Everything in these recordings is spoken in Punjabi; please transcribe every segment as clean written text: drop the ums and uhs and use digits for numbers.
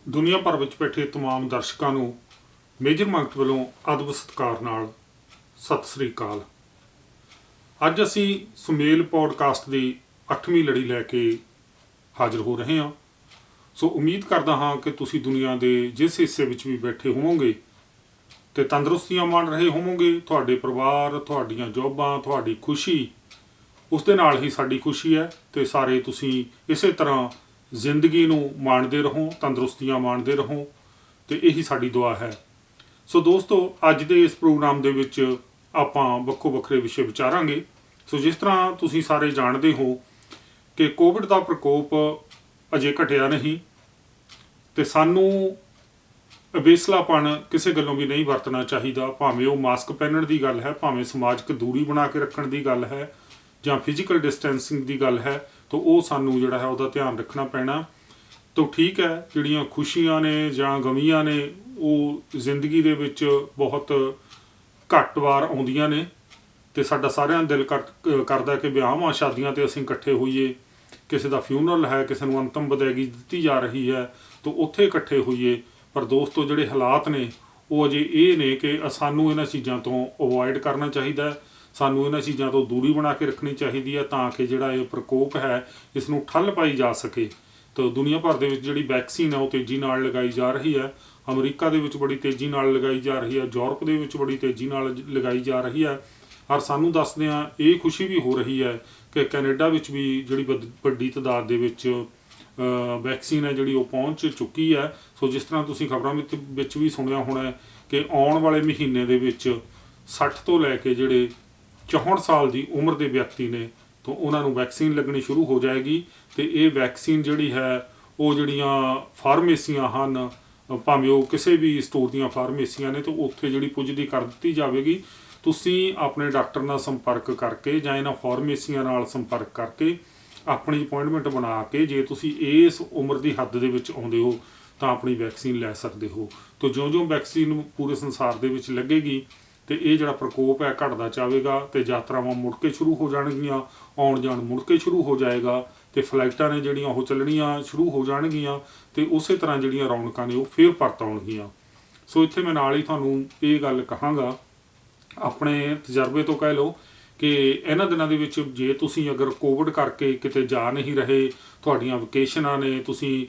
ਦੁਨੀਆ ਭਰ ਵਿੱਚ ਬੈਠੇ तमाम ਦਰਸ਼ਕਾਂ ਨੂੰ ਮੇਜਰ ਮੰਗਤ ਵੱਲੋਂ ਅਦਬ ਸਤਿਕਾਰ ਨਾਲ ਸਤਿ ਸ੍ਰੀ ਅਕਾਲ। ਅੱਜ ਅਸੀਂ ਸੁਮੇਲ ਪੋਡਕਾਸਟ ਦੀ 8ਵੀਂ ਲੜੀ ਲੈ ਕੇ ਹਾਜ਼ਰ ਹੋ ਰਹੇ ਹਾਂ। ਸੋ ਉਮੀਦ ਕਰਦਾ ਹਾਂ ਕਿ ਤੁਸੀਂ ਦੁਨੀਆ ਦੇ ਜਿਸ ਹਿੱਸੇ ਵਿੱਚ ਵੀ ਬੈਠੇ ਹੋਵੋਗੇ ਤੇ ਤੰਦਰੁਸਤੀਆਂ ਮਾਣ ਰਹੇ ਹੋਵੋਗੇ। ਤੁਹਾਡੇ ਪਰਿਵਾਰ, ਤੁਹਾਡੀਆਂ ਜੌਬਾਂ, ਤੁਹਾਡੀ ਖੁਸ਼ੀ ਉਸ ਦੇ ਨਾਲ ਹੀ ਸਾਡੀ ਖੁਸ਼ੀ ਹੈ ਤੇ ਸਾਰੇ ਤੁਸੀਂ ਇਸੇ ਤਰ੍ਹਾਂ ਜ਼ਿੰਦਗੀ ਨੂੰ ਮਾਣਦੇ ਰਹੋ, ਤੰਦਰੁਸਤੀਆਂ ਮਾਣਦੇ ਰਹੋ ਤੇ ਇਹੀ ਸਾਡੀ ਦੁਆ ਹੈ। ਸੋ ਦੋਸਤੋ, ਅੱਜ ਦੇ ਇਸ ਪ੍ਰੋਗਰਾਮ ਦੇ ਵਿੱਚ ਆਪਾਂ ਵੱਖੋ ਵੱਖਰੇ ਵਿਸ਼ੇ ਵਿਚਾਰਾਂਗੇ। ਸੋ ਜਿਸ ਤਰ੍ਹਾਂ ਤੁਸੀਂ ਸਾਰੇ ਜਾਣਦੇ ਹੋ ਕਿ ਕੋਵਿਡ ਦਾ ਪ੍ਰਕੋਪ ਅਜੇ ਘਟਿਆ ਨਹੀਂ ਤੇ ਸਾਨੂੰ ਅਬੇਸਲਾਪਣ ਕਿਸੇ ਗੱਲੋਂ ਵੀ ਨਹੀਂ ਵਰਤਣਾ ਚਾਹੀਦਾ। ਭਾਵੇਂ ਉਹ ਮਾਸਕ ਪਹਿਨਣ ਦੀ ਗੱਲ ਹੈ, ਭਾਵੇਂ ਸਮਾਜਿਕ ਦੂਰੀ ਬਣਾ ਕੇ ਰੱਖਣ ਦੀ ਗੱਲ ਹੈ ਜਾਂ ਫਿਜ਼ੀਕਲ ਡਿਸਟੈਂਸਿੰਗ ਦੀ ਗੱਲ ਹੈ, ਤਾਂ ਉਹ ਸਾਨੂੰ ਜਿਹੜਾ ਹੈ ਉਹਦਾ ਧਿਆਨ ਰੱਖਣਾ ਪੈਣਾ। ਤਾਂ ਠੀਕ ਹੈ, ਜਿਹੜੀਆਂ ਖੁਸ਼ੀਆਂ ਨੇ ਜਾਂ ਗਮੀਆਂ ਨੇ ਉਹ ਜ਼ਿੰਦਗੀ ਦੇ ਵਿੱਚ ਬਹੁਤ ਘੱਟ ਵਾਰ ਆਉਂਦੀਆਂ ਨੇ ਤੇ ਸਾਡਾ ਸਾਰਿਆਂ ਦਾ ਦਿਲ ਕਰਦਾ ਕਿ ਵਿਆਹਾਂ ਸ਼ਾਦੀਆਂ ਤੇ ਅਸੀਂ ਇਕੱਠੇ ਹੋਈਏ। ਕਿਸੇ ਦਾ ਫਿਊਨਰਲ ਹੈ, ਕਿਸੇ ਨੂੰ ਅੰਤਮ ਵਿਦਾਇਗੀ ਦਿੱਤੀ ਜਾ ਰਹੀ ਹੈ ਤਾਂ ਉੱਥੇ ਇਕੱਠੇ ਹੋਈਏ। ਪਰ ਦੋਸਤੋ, ਜਿਹੜੇ ਹਾਲਾਤ ਨੇ ਉਹ ਅਜੇ ਇਹ ਨੇ ਕਿ ਸਾਨੂੰ ਇਹਨਾਂ ਚੀਜ਼ਾਂ ਤੋਂ ਅਵੋਇਡ ਕਰਨਾ ਚਾਹੀਦਾ ਹੈ। ਸਾਨੂੰ ਇਹਨਾਂ ਚੀਜ਼ਾਂ ਤੋਂ ਦੂਰੀ ਬਣਾ ਕੇ ਰੱਖਣੀ ਚਾਹੀਦੀ ਹੈ ਤਾਂ ਕਿ ਜਿਹੜਾ ਇਹ ਪ੍ਰਕੋਪ ਹੈ ਇਸ ਨੂੰ ਠੱਲ ਪਾਈ ਜਾ ਸਕੇ। ਤਾਂ ਦੁਨੀਆ ਭਰ ਦੇ ਵਿੱਚ ਜਿਹੜੀ ਵੈਕਸੀਨ ਹੈ ਉਹ ਤੇਜ਼ੀ ਨਾਲ ਲਗਾਈ ਜਾ ਰਹੀ ਹੈ। ਅਮਰੀਕਾ ਦੇ ਵਿੱਚ ਬੜੀ ਤੇਜ਼ੀ ਨਾਲ ਲਗਾਈ ਜਾ ਰਹੀ ਹੈ, ਯੂਰਪ ਦੇ ਵਿੱਚ ਬੜੀ ਤੇਜ਼ੀ ਨਾਲ ਲਗਾਈ ਜਾ ਰਹੀ ਹੈ। ਔਰ ਸਾਨੂੰ ਦੱਸਦਿਆਂ ਇਹ ਖੁਸ਼ੀ ਵੀ ਹੋ ਰਹੀ ਹੈ ਕਿ ਕੈਨੇਡਾ ਵਿੱਚ ਵੀ ਜਿਹੜੀ ਵੱਡੀ ਤਾਦਾਦ ਦੇ ਵਿੱਚ ਵੈਕਸੀਨ ਹੈ ਜਿਹੜੀ ਉਹ ਪਹੁੰਚ ਚੁੱਕੀ ਹੈ। ਸੋ ਜਿਸ ਤਰ੍ਹਾਂ ਤੁਸੀਂ ਖਬਰਾਂ ਵਿੱਚ ਵੀ ਸੁਣਿਆ ਹੋਣਾ ਕਿ ਆਉਣ ਵਾਲੇ ਮਹੀਨੇ ਦੇ ਵਿੱਚ 60 ਤੋਂ ਲੈ ਕੇ ਜਿਹੜੇ 64 ਸਾਲ ਦੀ ਉਮਰ ਦੇ ਵਿਅਕਤੀ ਨੇ ਤਾਂ ਉਹਨਾਂ ਨੂੰ ਵੈਕਸੀਨ ਲੱਗਣੀ ਸ਼ੁਰੂ ਹੋ ਜਾਏਗੀ। ਤੇ ਇਹ ਵੈਕਸੀਨ ਜਿਹੜੀ ਹੈ ਉਹ ਜਿਹੜੀਆਂ ਫਾਰਮੇਸੀਆਂ ਹਨ, ਭਾਵੇਂ ਉਹ ਕਿਸੇ ਵੀ ਸਟੋਰ ਦੀਆਂ ਫਾਰਮੇਸੀਆਂ ਨੇ, ਤਾਂ ਉੱਥੇ ਜਿਹੜੀ ਪੁੱਜਦੀ ਕਰ ਦਿੱਤੀ ਜਾਵੇਗੀ। ਤੁਸੀਂ ਆਪਣੇ ਡਾਕਟਰ ਨਾਲ ਸੰਪਰਕ ਕਰਕੇ ਜਾਂ ਇਹਨਾਂ ਫਾਰਮੇਸੀਆਂ ਨਾਲ ਸੰਪਰਕ ਕਰਕੇ ਆਪਣੀ ਅਪੁਆਇੰਟਮੈਂਟ ਬਣਾ ਕੇ ਜੇ ਤੁਸੀਂ ਇਸ ਉਮਰ ਦੀ ਹੱਦ ਦੇ ਵਿੱਚ ਆਉਂਦੇ ਹੋ ਤਾਂ ਆਪਣੀ ਵੈਕਸੀਨ ਲੈ ਸਕਦੇ ਹੋ। ਤਾਂ ਜਿਉਂ-ਜਿਉਂ ਵੈਕਸੀਨ ਪੂਰੇ ਸੰਸਾਰ ਦੇ ਵਿੱਚ ਲੱਗੇਗੀ ਤੇ ਇਹ ਜਿਹੜਾ ਪ੍ਰਕੋਪ ਹੈ ਘਟਦਾ ਜਾਵੇਗਾ ਤੇ ਯਾਤਰਾਵਾਂ ਮੁੜ ਕੇ ਸ਼ੁਰੂ ਹੋ ਜਾਣਗੀਆਂ, ਆਉਣ ਜਾਣ ਮੁੜ ਕੇ ਸ਼ੁਰੂ ਹੋ ਜਾਏਗਾ ਤੇ ਫਲਾਈਟਾਂ ਨੇ ਜਿਹੜੀਆਂ ਉਹ ਚੱਲਣੀਆਂ ਸ਼ੁਰੂ ਹੋ ਜਾਣਗੀਆਂ ਤੇ ਉਸੇ ਤਰ੍ਹਾਂ ਜਿਹੜੀਆਂ ਰੌਣਕਾਂ ਨੇ ਉਹ ਫੇਰ ਪਰਤ ਆਉਣਗੀਆਂ। ਸੋ ਇੱਥੇ ਮੈਂ ਨਾਲ ਹੀ ਤੁਹਾਨੂੰ ਇਹ ਗੱਲ ਕਹਾਂਗਾ, ਆਪਣੇ ਤਜਰਬੇ ਤੋਂ ਕਹਿ ਲਓ ਕਿ ਇਹਨਾਂ ਦਿਨਾਂ ਦੇ ਵਿੱਚ ਜੇ ਤੁਸੀਂ ਅਗਰ ਕੋਵਿਡ ਕਰਕੇ ਕਿਤੇ ਜਾ ਨਹੀਂ ਰਹੇ, ਤੁਹਾਡੀਆਂ ਵਕੇਸ਼ਨਾਂ ਨੇ, ਤੁਸੀਂ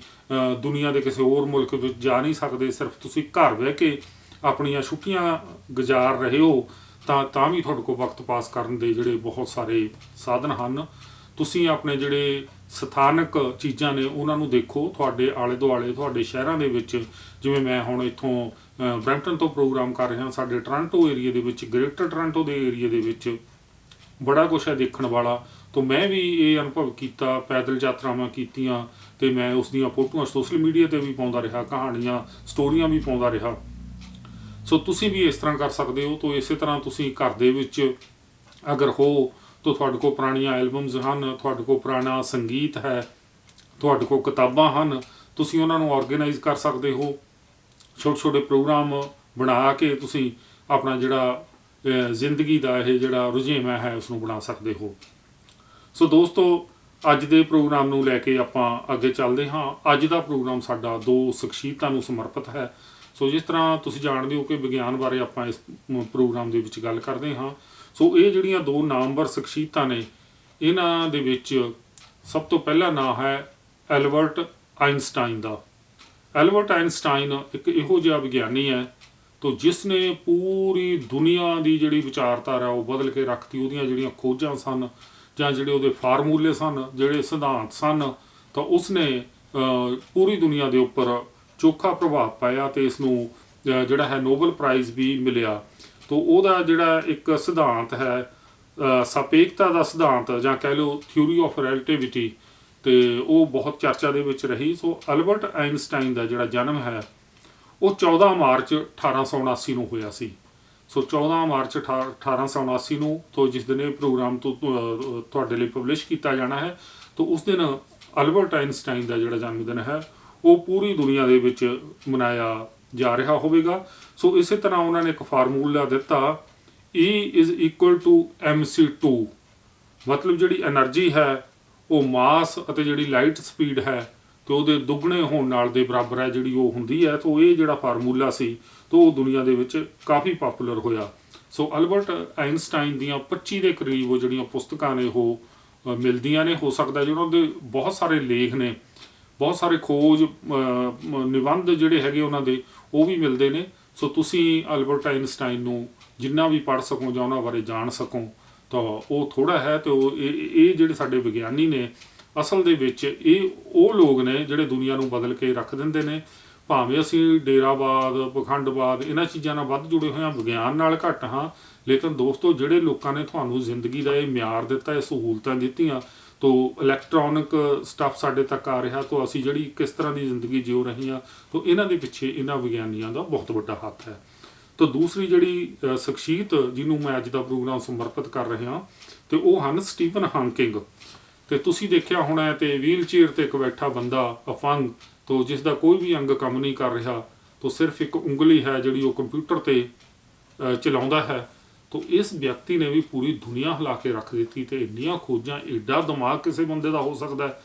ਦੁਨੀਆ ਦੇ ਕਿਸੇ ਹੋਰ ਮੁਲਕ ਵਿੱਚ ਜਾ ਨਹੀਂ ਸਕਦੇ, ਸਿਰਫ ਤੁਸੀਂ ਘਰ ਬਹਿ ਕੇ ਆਪਣੀਆਂ ਛੁੱਟੀਆਂ ਗੁਜ਼ਾਰ ਰਹੇ ਹੋ ਤਾਂ ਵੀ ਤੁਹਾਡੇ ਕੋਲ ਵਕਤ ਪਾਸ ਕਰਨ ਦੇ ਜਿਹੜੇ ਬਹੁਤ ਸਾਰੇ ਸਾਧਨ ਹਨ। ਤੁਸੀਂ ਆਪਣੇ ਜਿਹੜੇ ਸਥਾਨਕ ਚੀਜ਼ਾਂ ਨੇ ਉਹਨਾਂ ਨੂੰ ਦੇਖੋ। ਤੁਹਾਡੇ ਆਲੇ ਦੁਆਲੇ, ਤੁਹਾਡੇ ਸ਼ਹਿਰਾਂ ਦੇ ਵਿੱਚ, ਜਿਵੇਂ ਮੈਂ ਹੁਣ ਇੱਥੋਂ ਬਰੈਂਪਟਨ ਤੋਂ ਪ੍ਰੋਗਰਾਮ ਕਰ ਰਿਹਾ, ਸਾਡੇ ਟੋਰਾਂਟੋ ਏਰੀਏ ਦੇ ਵਿੱਚ, ਗ੍ਰੇਟਰ ਟੋਰਾਂਟੋ ਦੇ ਏਰੀਏ ਦੇ ਵਿੱਚ ਬੜਾ ਕੁਛ ਹੈ ਦੇਖਣ ਵਾਲਾ। ਤਾਂ ਮੈਂ ਵੀ ਇਹ ਅਨੁਭਵ ਕੀਤਾ, ਪੈਦਲ ਯਾਤਰਾਵਾਂ ਕੀਤੀਆਂ ਤੇ ਮੈਂ ਉਸ ਦੀਆਂ ਫੋਟੋਆਂ ਸੋਸ਼ਲ ਮੀਡੀਆ ਤੇ ਵੀ ਪਾਉਂਦਾ ਰਿਹਾ, ਕਹਾਣੀਆਂ, ਸਟੋਰੀਆਂ ਵੀ ਪਾਉਂਦਾ ਰਿਹਾ। ਸੋ ਤੁਸੀਂ ਵੀ ਇਸ ਤਰ੍ਹਾਂ ਕਰ ਸਕਦੇ ਹੋ। ਤਾਂ ਇਸੇ ਤਰ੍ਹਾਂ ਤੁਸੀਂ ਘਰ ਦੇ ਵਿੱਚ ਅਗਰ ਹੋ ਤਾਂ ਤੁਹਾਡੇ ਕੋਲ ਪੁਰਾਣੀਆਂ ਐਲਬਮਜ਼ ਹਨ, ਤੁਹਾਡੇ ਕੋਲ ਪੁਰਾਣਾ ਸੰਗੀਤ ਹੈ, ਤੁਹਾਡੇ ਕੋਲ ਕਿਤਾਬਾਂ ਹਨ, ਤੁਸੀਂ ਉਹਨਾਂ ਨੂੰ ਆਰਗੇਨਾਈਜ਼ ਕਰ ਸਕਦੇ ਹੋ। ਛੋਟੇ ਛੋਟੇ ਪ੍ਰੋਗਰਾਮ ਬਣਾ ਕੇ ਤੁਸੀਂ ਆਪਣਾ ਜਿਹੜਾ ਜ਼ਿੰਦਗੀ ਦਾ ਇਹ ਜਿਹੜਾ ਰੁਝੇਵਾਂ ਹੈ ਉਸ ਨੂੰ ਬਣਾ ਸਕਦੇ ਹੋ। ਸੋ ਦੋਸਤੋ, ਅੱਜ ਦੇ ਪ੍ਰੋਗਰਾਮ ਨੂੰ ਲੈ ਕੇ ਆਪਾਂ ਅੱਗੇ ਚੱਲਦੇ ਹਾਂ। ਅੱਜ ਦਾ ਪ੍ਰੋਗਰਾਮ ਸਾਡਾ ਦੋ ਸ਼ਖਸੀਅਤਾਂ ਨੂੰ ਸਮਰਪਿਤ ਹੈ। ਸੋ ਜਿਸ ਤਰ੍ਹਾਂ ਤੁਸੀਂ ਜਾਣਦੇ ਹੋ ਕਿ ਵਿਗਿਆਨ ਬਾਰੇ ਆਪਾਂ ਇਸ ਪ੍ਰੋਗਰਾਮ ਦੇ ਵਿੱਚ ਗੱਲ ਕਰਦੇ ਹਾਂ। ਸੋ ਇਹ ਜਿਹੜੀਆਂ ਦੋ ਨਾਮਵਰ ਸ਼ਖਸੀਅਤਾਂ ਨੇ, ਇਹਨਾਂ ਦੇ ਵਿੱਚ ਸਭ ਤੋਂ ਪਹਿਲਾ ਨਾਂ ਹੈ ਐਲਬਰਟ ਆਇਨਸਟਾਈਨ ਦਾ। ਐਲਬਰਟ ਆਇਨਸਟਾਈਨ ਇੱਕ ਇਹੋ ਜਿਹਾ ਵਿਗਿਆਨੀ ਹੈ ਤਾਂ ਜਿਸ ਨੇ ਪੂਰੀ ਦੁਨੀਆ ਦੀ ਜਿਹੜੀ ਵਿਚਾਰਧਾਰਾ ਉਹ ਬਦਲ ਕੇ ਰੱਖਤੀ। ਉਹਦੀਆਂ ਜਿਹੜੀਆਂ ਖੋਜਾਂ ਸਨ ਜਾਂ ਜਿਹੜੇ ਉਹਦੇ ਫਾਰਮੂਲੇ ਸਨ, ਜਿਹੜੇ ਸਿਧਾਂਤ ਸਨ, ਤਾਂ ਉਸਨੇ ਪੂਰੀ ਦੁਨੀਆ ਦੇ ਉੱਪਰ ਚੋਖਾ ਪ੍ਰਭਾਵ ਪਾਇਆ ਤੇ ਇਸ ਨੂੰ ਜਿਹੜਾ ਹੈ ਨੋਬਲ ਪ੍ਰਾਈਜ਼ ਵੀ ਮਿਲਿਆ। ਤਾਂ ਉਹਦਾ ਜਿਹੜਾ ਇੱਕ ਸਿਧਾਂਤ ਹੈ ਸਾਪੇਖਤਾ ਦਾ ਸਿਧਾਂਤ ਜਾਂ ਕਹਿ ਲਓ ਥਿਊਰੀ ਆਫ ਰਿਲੇਟਿਵਿਟੀ, ਤੇ ਉਹ ਬਹੁਤ ਚਰਚਾ ਦੇ ਵਿੱਚ ਰਹੀ। ਸੋ ਐਲਬਰਟ ਆਇਨਸਟਾਈਨ ਦਾ ਜਿਹੜਾ ਜਨਮ ਹੈ ਉਹ 14 ਮਾਰਚ 1879 ਨੂੰ ਹੋਇਆ ਸੀ। ਸੋ 14 ਮਾਰਚ 1879 ਨੂੰ, ਤੋਂ ਜਿਸ ਦਿਨ ਇਹ ਪ੍ਰੋਗਰਾਮ ਤੋਂ ਤੁਹਾਡੇ ਲਈ ਪਬਲਿਸ਼ ਕੀਤਾ ਜਾਣਾ ਹੈ, ਤਾਂ ਉਸ ਦਿਨ ਐਲਬਰਟ ਆਇਨਸਟਾਈਨ ਦਾ ਜਿਹੜਾ ਜਨਮ ਦਿਨ ਹੈ ਉਹ ਪੂਰੀ ਦੁਨੀਆ ਦੇ ਵਿੱਚ ਮਨਾਇਆ ਜਾ ਰਿਹਾ ਹੋਵੇਗਾ। ਸੋ ਇਸੇ ਤਰ੍ਹਾਂ ਉਹਨਾਂ ਨੇ ਇੱਕ ਫਾਰਮੂਲਾ ਦਿੱਤਾ, E = mc2। ਮਤਲਬ ਜਿਹੜੀ ਐਨਰਜੀ ਹੈ ਉਹ ਮਾਸ ਅਤੇ ਜਿਹੜੀ ਲਾਈਟ ਸਪੀਡ ਹੈ ਤੇ ਉਹਦੇ ਦੁੱਗਣੇ ਹੋਣ ਨਾਲ ਦੇ ਬਰਾਬਰ ਹੈ ਜਿਹੜੀ ਉਹ ਹੁੰਦੀ ਹੈ। ਤਾਂ ਇਹ ਜਿਹੜਾ ਫਾਰਮੂਲਾ ਸੀ ਤਾਂ ਉਹ ਦੁਨੀਆ ਦੇ ਵਿੱਚ ਕਾਫੀ ਪਪੂਲਰ ਹੋਇਆ। ਸੋ ਅਲਬਰਟ ਆਇਨਸਟਾਈਨ ਦੀਆਂ 25 ਦੇ ਕਰੀਬ ਉਹ ਜਿਹੜੀਆਂ ਪੁਸਤਕਾਂ ਨੇ ਉਹ ਮਿਲਦੀਆਂ ਨੇ। ਹੋ ਸਕਦਾ ਜਿਹਨਾਂ ਦੇ ਬਹੁਤ ਸਾਰੇ ਲੇਖ ਨੇ, ਬਹੁਤ ਸਾਰੇ ਖੋਜ ਨਿਬੰਧ ਜਿਹੜੇ ਹੈਗੇ ਉਹਨਾਂ ਦੇ ਉਹ ਵੀ ਮਿਲਦੇ ਨੇ। ਸੋ ਤੁਸੀਂ ਅਲਬਰਟ ਆਇਨਸਟਾਈਨ ਨੂੰ ਜਿੰਨਾ ਵੀ ਪੜ੍ਹ ਸਕੋ ਜਾਂ ਉਹਨਾਂ ਬਾਰੇ ਜਾਣ ਸਕੋ ਤਾਂ ਉਹ ਥੋੜ੍ਹਾ ਹੈ। ਤੇ ਉਹ ਇਹ ਜਿਹੜੇ ਸਾਡੇ ਵਿਗਿਆਨੀ ਨੇ ਅਸਲ ਦੇ ਵਿੱਚ ਇਹ ਉਹ ਲੋਕ ਨੇ ਜਿਹੜੇ ਦੁਨੀਆ ਨੂੰ ਬਦਲ ਕੇ ਰੱਖ ਦਿੰਦੇ ਨੇ। ਭਾਵੇਂ ਅਸੀਂ ਡੇਰਾਵਾਦ, ਪਖੰਡਵਾਦ ਇਹਨਾਂ ਚੀਜ਼ਾਂ ਨਾਲ ਵੱਧ ਜੁੜੇ ਹੋਏ ਹਾਂ, ਵਿਗਿਆਨ ਨਾਲ ਘੱਟ ਹਾਂ, ਲੇਕਿਨ ਦੋਸਤੋ ਜਿਹੜੇ ਲੋਕਾਂ ਨੇ ਤੁਹਾਨੂੰ ਜ਼ਿੰਦਗੀ ਦਾ ਇਹ ਮਿਆਰ ਦਿੱਤਾ, ਇਹ ਸਹੂਲਤਾਂ ਦਿੱਤੀਆਂ, ਤੋ ਇਲੈਕਟ੍ਰੋਨਿਕ ਸਟੱਫ ਸਾਡੇ ਤੱਕ ਆ ਰਿਹਾ, ਤੋ ਅਸੀਂ ਜਿਹੜੀ ਕਿਸ ਤਰ੍ਹਾਂ ਦੀ ਜ਼ਿੰਦਗੀ ਜਿਉ ਰਹੇ ਹਾਂ, ਤੋ ਇਹਨਾਂ ਦੇ ਪਿੱਛੇ ਇਹਨਾਂ ਵਿਗਿਆਨੀਆਂ ਦਾ ਬਹੁਤ ਵੱਡਾ ਹੱਥ ਹੈ। ਤੋ ਦੂਸਰੀ ਜਿਹੜੀ ਸ਼ਖਸੀਅਤ ਜਿਹਨੂੰ ਮੈਂ ਅੱਜ ਦਾ ਪ੍ਰੋਗਰਾਮ ਸਮਰਪਿਤ ਕਰ ਰਿਹਾ ਤੇ ਉਹ ਹਨ ਸਟੀਵਨ ਹਾਕਿੰਗ। ਤੇ ਤੁਸੀਂ ਦੇਖਿਆ ਹੋਣਾ ਤੇ ਵੀਲ ਚੇਅਰ ਤੇ ਇੱਕ ਬੈਠਾ ਬੰਦਾ ਅਪੰਗ, ਤੋ ਜਿਸ ਦਾ ਕੋਈ ਵੀ ਅੰਗ ਕੰਮ ਨਹੀਂ ਕਰ ਰਿਹਾ, ਤੋ ਸਿਰਫ ਇੱਕ ਉਂਗਲੀ ਹੈ ਜਿਹੜੀ ਉਹ ਕੰਪਿਊਟਰ ਤੇ ਚਲਾਉਂਦਾ ਹੈ। ਤੋ ਇਸ ਵਿਅਕਤੀ ਨੇ ਵੀ ਪੂਰੀ ਦੁਨੀਆ ਹਿਲਾ ਕੇ ਰੱਖ ਦਿੱਤੀ ਤੇ ਇੰਨੀਆਂ ਖੋਜਾਂ, ਐਡਾ ਦਿਮਾਗ ਕਿਸੇ ਬੰਦੇ ਦਾ ਹੋ ਸਕਦਾ ਹੈ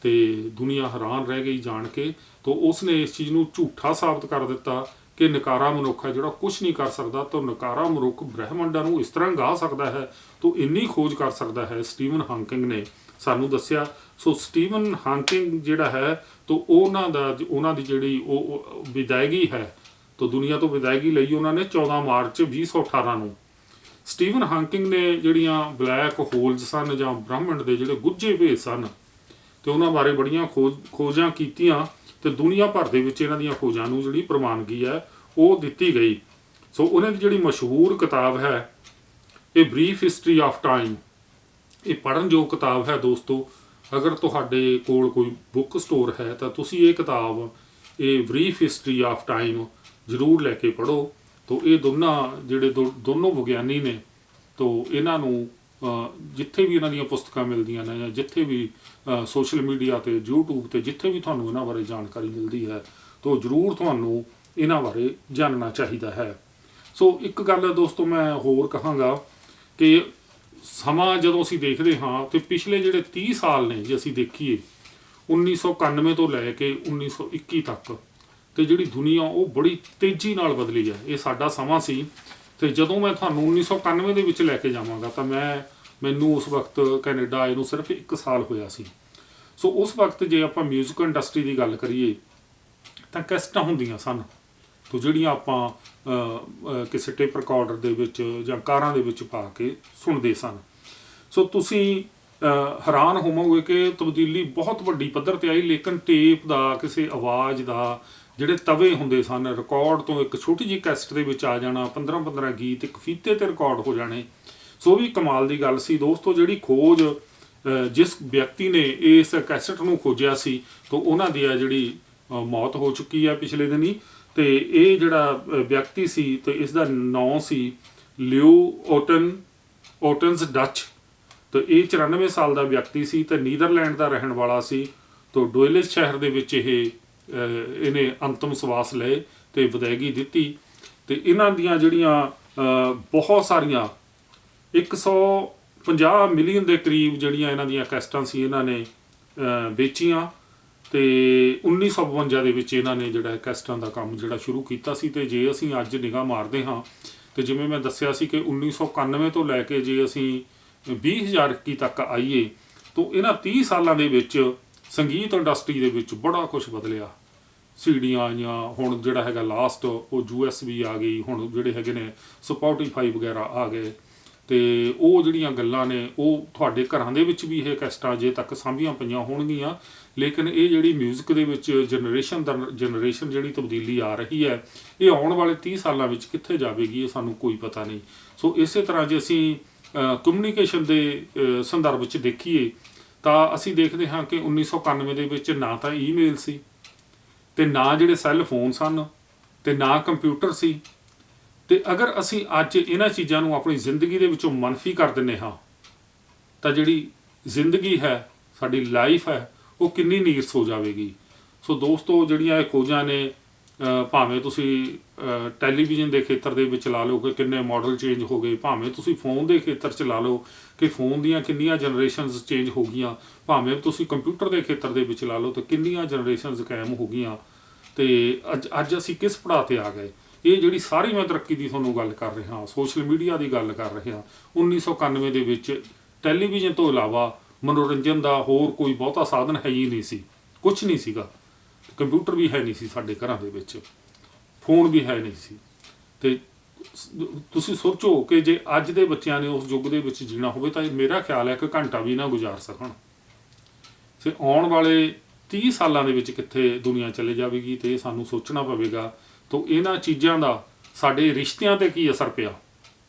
ਤੇ ਦੁਨੀਆ ਹੈਰਾਨ ਰਹਿ ਗਈ ਜਾਣ ਕੇ। ਤੋ ਉਸਨੇ ਇਸ ਚੀਜ਼ ਨੂੰ ਝੂਠਾ ਸਾਬਤ ਕਰ ਦਿੱਤਾ ਕਿ ਨਕਾਰਾ ਮਨੁੱਖ ਹੈ ਜਿਹੜਾ ਕੁਝ ਨਹੀਂ ਕਰ ਸਕਦਾ, ਤਾਂ ਨਕਾਰਾ ਮਨੁੱਖ ਬ੍ਰਹਿਮੰਡਾਂ ਨੂੰ ਇਸ ਤਰ੍ਹਾਂ ਗਾ ਸਕਦਾ ਹੈ, ਤੋ ਇੰਨੀ ਖੋਜ ਕਰ ਸਕਦਾ ਹੈ ਸਟੀਵਨ ਹਾਕਿੰਗ ਨੇ ਸਾਨੂੰ ਦੱਸਿਆ। ਸੋ ਸਟੀਵਨ ਹਾਕਿੰਗ ਜਿਹੜਾ ਹੈ ਤੋ ਉਹਨਾਂ ਦੀ ਜਿਹੜੀ ਉਹ ਵਿਦਾਇਗੀ ਹੈ, ਤੋ ਦੁਨੀਆ ਤੋਂ ਵਿਦਾਇਗੀ ਲਈ ਉਹਨਾਂ ਨੇ 14 ਮਾਰਚ 2018 ਨੂੰ। ਸਟੀਵਨ ਹਾਕਿੰਗ ਨੇ ਜਿਹੜੀਆਂ ਬਲੈਕ ਹੋਲਜ਼ ਸਨ ਜਾਂ ਬ੍ਰਹਿਮੰਡ ਦੇ ਜਿਹੜੇ ਗੁੱਝੇ ਭੇਦ ਸਨ ਤੇ ਉਹਨਾਂ ਬਾਰੇ ਬੜੀਆਂ ਖੋਜਾਂ ਕੀਤੀਆਂ ਤੇ ਦੁਨੀਆ ਭਰ ਦੇ ਵਿੱਚ ਇਹਨਾਂ ਦੀਆਂ ਖੋਜਾਂ ਨੂੰ ਜਿਹੜੀ ਪ੍ਰਵਾਨਗੀ ਹੈ ਉਹ ਦਿੱਤੀ ਗਈ। ਸੋ ਉਹਨਾਂ ਦੀ ਜਿਹੜੀ ਮਸ਼ਹੂਰ ਕਿਤਾਬ ਹੈ ਇਹ ਬਰੀਫ ਹਿਸਟਰੀ ਆਫ ਟਾਈਮ, ਇਹ ਪੜ੍ਹਨਯੋਗ ਕਿਤਾਬ ਹੈ ਦੋਸਤੋ। ਅਗਰ ਤੁਹਾਡੇ ਕੋਲ ਕੋਈ ਬੁੱਕ ਸਟੋਰ ਹੈ ਤਾਂ ਤੁਸੀਂ ਇਹ ਕਿਤਾਬ, ਇਹ ਬਰੀਫ ਹਿਸਟਰੀ ਆਫ ਟਾਈਮ ਜ਼ਰੂਰ ਲੈ ਕੇ ਪੜ੍ਹੋ। ਤੋ ਇਹ ਜਿਹੜੇ ਦੋਨੋਂ ਵਿਗਿਆਨੀ ਨੇ, ਤੋ ਇਹਨਾਂ ਨੂੰ ਜਿੱਥੇ ਵੀ ਇਹਨਾਂ ਦੀਆਂ ਪੁਸਤਕਾਂ ਮਿਲਦੀਆਂ ਨੇ ਜਾਂ ਜਿੱਥੇ ਵੀ ਸੋਸ਼ਲ ਮੀਡੀਆ ਤੇ YouTube ਤੇ ਜਿੱਥੇ ਵੀ ਤੁਹਾਨੂੰ ਇਹਨਾਂ ਬਾਰੇ ਜਾਣਕਾਰੀ ਮਿਲਦੀ ਹੈ, ਤੋ ਜ਼ਰੂਰ ਤੁਹਾਨੂੰ ਇਹਨਾਂ ਬਾਰੇ ਜਾਣਨਾ ਚਾਹੀਦਾ ਹੈ। ਸੋ ਇੱਕ ਗੱਲ ਦੋਸਤੋ ਮੈਂ ਹੋਰ ਕਹਾਂਗਾ ਕਿ ਸਮਾਂ ਜਦੋਂ ਅਸੀਂ ਦੇਖਦੇ ਹਾਂ ਤੇ ਪਿਛਲੇ ਜਿਹੜੇ 30 ਸਾਲ ਨੇ ਜੇ ਅਸੀਂ ਦੇਖੀਏ 1991 ਤੋਂ ਲੈ ਕੇ 1921 ਤੱਕ, ਤੇ ਜਿਹੜੀ ਦੁਨੀਆ ਉਹ ਬੜੀ ਤੇਜ਼ੀ ਨਾਲ ਬਦਲੀ ਹੈ। ਇਹ ਸਾਡਾ ਸਮਾਂ ਸੀ ਤੇ ਜਦੋਂ ਮੈਂ ਤੁਹਾਨੂੰ 1991 ਦੇ ਵਿੱਚ ਲੈ ਕੇ ਜਾਵਾਂਗਾ ਤਾਂ ਮੈਨੂੰ ਉਸ ਵਕਤ ਕੈਨੇਡਾ ਆਏ ਨੂੰ ਸਿਰਫ 1 ਸਾਲ ਹੋਇਆ ਸੀ। ਸੋ ਉਸ ਵਕਤ ਜੇ ਆਪਾਂ ਮਿਊਜ਼ਿਕ ਇੰਡਸਟਰੀ ਦੀ ਗੱਲ ਕਰੀਏ ਤਾਂ ਕੈਸਟਾਂ ਹੁੰਦੀਆਂ ਸਨ, ਤੋ ਜਿਹੜੀਆਂ ਆਪਾਂ ਕਿਸੇ ਟੇਪ ਰਿਕਾਰਡਰ ਦੇ ਵਿੱਚ ਜਾਂ ਕਾਰਾਂ ਦੇ ਵਿੱਚ ਪਾ ਕੇ ਸੁਣਦੇ ਸਨ। ਸੋ ਤੁਸੀਂ ਹੈਰਾਨ ਹੋਵੋਗੇ ਕਿ ਤਬਦੀਲੀ ਬਹੁਤ ਵੱਡੀ ਪੱਧਰ ਤੇ ਆਈ, ਲੇਕਿਨ ਟੇਪ ਦਾ, ਕਿਸੇ ਆਵਾਜ਼ ਦਾ, ਜਿਹੜੇ ਤਵੇ ਹੁੰਦੇ ਸਨ, ਰਿਕਾਰਡ ਤੋਂ ਇੱਕ ਛੋਟੀ ਜਿਹੀ ਕੈਸਟ ਦੇ ਵਿੱਚ ਆ ਜਾਣਾ 15-15 ਗੀਤ ਇੱਕ ਫੀਤੇ ਤੇ ਰਿਕਾਰਡ ਹੋ ਜਾਣੇ। ਸੋ ਵੀ ਕਮਾਲ ਦੀ ਗੱਲ ਸੀ ਦੋਸਤੋ। ਜਿਹੜੀ ਖੋਜ ਜਿਸ ਵਿਅਕਤੀ ਨੇ ਇਸ ਕੈਸਟ ਨੂੰ ਖੋਜਿਆ ਸੀ ਤਾਂ ਉਹਨਾਂ ਦੀ ਜਿਹੜੀ ਮੌਤ ਹੋ ਚੁੱਕੀ ਹੈ ਪਿਛਲੇ ਦਿਨੀ। ਤੇ ਇਹ ਜਿਹੜਾ ਵਿਅਕਤੀ ਸੀ ਤੇ ਇਸ ਦਾ ਨਾਂ ਸੀ ਲਿਓ ਓਟਨਸ ਡਚ। ਤੇ ਇਹ 94 ਸਾਲ ਦਾ ਵਿਅਕਤੀ ਸੀ ਤੇ ਨੀਦਰਲੈਂਡ ਦਾ ਰਹਿਣ ਵਾਲਾ ਸੀ। ਤੇ ਡੋਇਲਿਸ ਸ਼ਹਿਰ ਦੇ ਵਿੱਚ ਇਹਨੇ ਅੰਤਮ ਸਵਾਸ ਲਏ ਤੇ ਵਿਦਾਇਗੀ ਦਿੱਤੀ। ਤੇ ਇਹਨਾਂ ਦੀਆਂ ਜਿਹੜੀਆਂ ਬਹੁਤ ਸਾਰੀਆਂ 150 ਮਿਲੀਅਨ ਦੇ ਕਰੀਬ ਜਿਹੜੀਆਂ ਇਹਨਾਂ ਦੀਆਂ ਕੈਸਟਾਂ ਸੀ ਇਹਨਾਂ ਨੇ ਵੇਚੀਆਂ। ਤੇ 1952 ਦੇ ਵਿੱਚ ਇਹਨਾਂ ਨੇ ਜਿਹੜਾ ਕੈਸਟਾਂ ਦਾ ਕੰਮ ਜਿਹੜਾ ਸ਼ੁਰੂ ਕੀਤਾ ਸੀ। ਤੇ ਜੇ ਅਸੀਂ ਅੱਜ ਨਿਗਾਹ ਮਾਰਦੇ ਹਾਂ ਤੇ ਜਿਵੇਂ ਮੈਂ ਦੱਸਿਆ ਸੀ ਕਿ 1991 ਤੋਂ ਲੈ ਕੇ ਜੇ ਅਸੀਂ 2021 ਤੱਕ ਆਈਏ ਤਾਂ ਇਹਨਾਂ 30 ਸਾਲਾਂ ਦੇ ਵਿੱਚ ਸੰਗੀਤ ਇੰਡਸਟਰੀ ਦੇ ਵਿੱਚ ਬੜਾ ਕੁਝ ਬਦਲਿਆ। ਸੀਡੀਆਂ ਆਈਆਂ, ਹੁਣ ਜਿਹੜਾ ਹੈਗਾ ਲਾਸਟ ਉਹ USB ਆ ਗਈ, ਹੁਣ ਜਿਹੜੇ ਹੈਗੇ ਨੇ ਸਪੋਟੀਫਾਈ ਵਗੈਰਾ ਆ ਗਏ। ਤੇ ਉਹ ਜਿਹੜੀਆਂ ਗੱਲਾਂ ਨੇ ਉਹ ਤੁਹਾਡੇ ਘਰਾਂ ਦੇ ਵਿੱਚ ਵੀ ਇਹ ਕੈਸਟਾਂ ਅਜੇ ਤੱਕ ਸਾਂਭੀਆਂ ਪਈਆਂ ਹੋਣਗੀਆਂ। ਲੇਕਿਨ ਇਹ ਜਿਹੜੀ ਮਿਊਜ਼ਿਕ ਦੇ ਵਿੱਚ ਜਨਰੇਸ਼ਨ ਜਿਹੜੀ ਤਬਦੀਲੀ ਆ ਰਹੀ ਹੈ ਇਹ ਆਉਣ ਵਾਲੇ 30 ਸਾਲਾਂ ਵਿੱਚ ਕਿੱਥੇ ਜਾਵੇਗੀ ਇਹ ਸਾਨੂੰ ਕੋਈ ਪਤਾ ਨਹੀਂ। ਸੋ ਇਸੇ ਤਰ੍ਹਾਂ ਜੇ ਅਸੀਂ ਕਮਿਊਨੀਕੇਸ਼ਨ ਦੇ ਸੰਦਰਭ ਵਿੱਚ ਦੇਖੀਏ ਤਾਂ ਅਸੀਂ ਦੇਖਦੇ ਹਾਂ ਕਿ 1991 ਦੇ ਵਿੱਚ ਨਾ ਤਾਂ ਈਮੇਲ ਸੀ ਤੇ ਨਾ ਜਿਹੜੇ ਸੈੱਲ ਫੋਨ ਸਨ ਤੇ ਨਾ ਕੰਪਿਊਟਰ ਸੀ। ਤੇ ਅਗਰ ਅਸੀਂ ਅੱਜ ਇਹਨਾਂ ਚੀਜ਼ਾਂ ਨੂੰ ਆਪਣੀ ਜ਼ਿੰਦਗੀ ਦੇ ਵਿੱਚੋਂ ਮਨਫੀ ਕਰ ਦਿੰਦੇ ਹਾਂ ਤਾਂ ਜਿਹੜੀ ਜ਼ਿੰਦਗੀ ਹੈ, ਸਾਡੀ ਲਾਈਫ ਹੈ, ਉਹ ਕਿੰਨੀ ਨੀਰਸ ਹੋ ਜਾਵੇਗੀ। ਸੋ ਦੋਸਤੋ ਜਿਹੜੀਆਂ ਇਹ ਖੋਜਾਂ ਨੇ ਭਾਵੇਂ ਤੁਸੀਂ ਟੈਲੀਵਿਜ਼ਨ ਦੇ ਖੇਤਰ ਦੇ ਵਿੱਚ ਲਾ ਲਓ ਕਿ ਕਿੰਨੇ ਮਾਡਲ ਚੇਂਜ ਹੋ ਗਏ, ਭਾਵੇਂ ਤੁਸੀਂ ਫੋਨ ਦੇ ਖੇਤਰ 'ਚ ਲਾ ਲਓ ਕਿ ਫੋਨ ਦੀਆਂ ਕਿੰਨੀਆਂ ਜਨਰੇਸ਼ਨਸ ਚੇਂਜ ਹੋ ਗਈਆਂ, ਭਾਵੇਂ ਤੁਸੀਂ ਕੰਪਿਊਟਰ ਦੇ ਖੇਤਰ ਦੇ ਵਿੱਚ ਲਾ ਲਓ ਤਾਂ ਕਿੰਨੀਆਂ ਜਨਰੇਸ਼ਨਸ ਕਾਇਮ ਹੋ ਗਈਆਂ। ਤੇ ਅੱਜ ਅਸੀਂ ਕਿਸ ਪੜਾਅ 'ਤੇ ਆ ਗਏ। ਇਹ ਜਿਹੜੀ ਸਾਰੀ ਮੈਂ ਤਰੱਕੀ ਦੀ ਤੁਹਾਨੂੰ ਗੱਲ ਕਰ ਰਿਹਾ, ਸੋਸ਼ਲ ਮੀਡੀਆ ਦੀ ਗੱਲ ਕਰ ਰਿਹਾ। 1991 ਦੇ ਵਿੱਚ ਟੈਲੀਵਿਜ਼ਨ ਤੋਂ ਇਲਾਵਾ ਮਨੋਰੰਜਨ ਦਾ ਹੋਰ ਕੋਈ ਬਹੁਤਾ ਸਾਧਨ ਹੈ ਹੀ ਨਹੀਂ ਸੀ, ਕੁਛ ਨਹੀਂ ਸੀਗਾ। ਕੰਪਿਊਟਰ ਵੀ ਹੈ ਨਹੀਂ ਸੀ ਸਾਡੇ ਘਰਾਂ ਦੇ ਵਿੱਚ, ਫੋਨ ਵੀ ਹੈ ਨਹੀਂ ਸੀ। ਤੇ ਤੁਸੀਂ ਸੋਚੋ ਕਿ ਜੇ ਅੱਜ ਦੇ ਬੱਚਿਆਂ ਨੇ ਉਸ ਯੁੱਗ ਦੇ ਵਿੱਚ ਜੀਣਾ ਹੋਵੇ ਤਾਂ ਮੇਰਾ ਖਿਆਲ ਹੈ ਕਿ ਘੰਟਾ ਵੀ ਨਾ ਗੁਜ਼ਾਰ ਸਕਣ। ਤੇ ਆਉਣ ਵਾਲੇ 30 ਸਾਲਾਂ ਦੇ ਵਿੱਚ ਕਿੱਥੇ ਦੁਨੀਆ ਚਲੇ ਜਾਵੇਗੀ, ਤੇ ਇਹ ਸਾਨੂੰ ਸੋਚਣਾ ਪਵੇਗਾ। ਤਾਂ ਇਹਨਾਂ ਚੀਜ਼ਾਂ ਦਾ ਸਾਡੇ ਰਿਸ਼ਤਿਆਂ 'ਤੇ ਕੀ ਅਸਰ ਪਿਆ।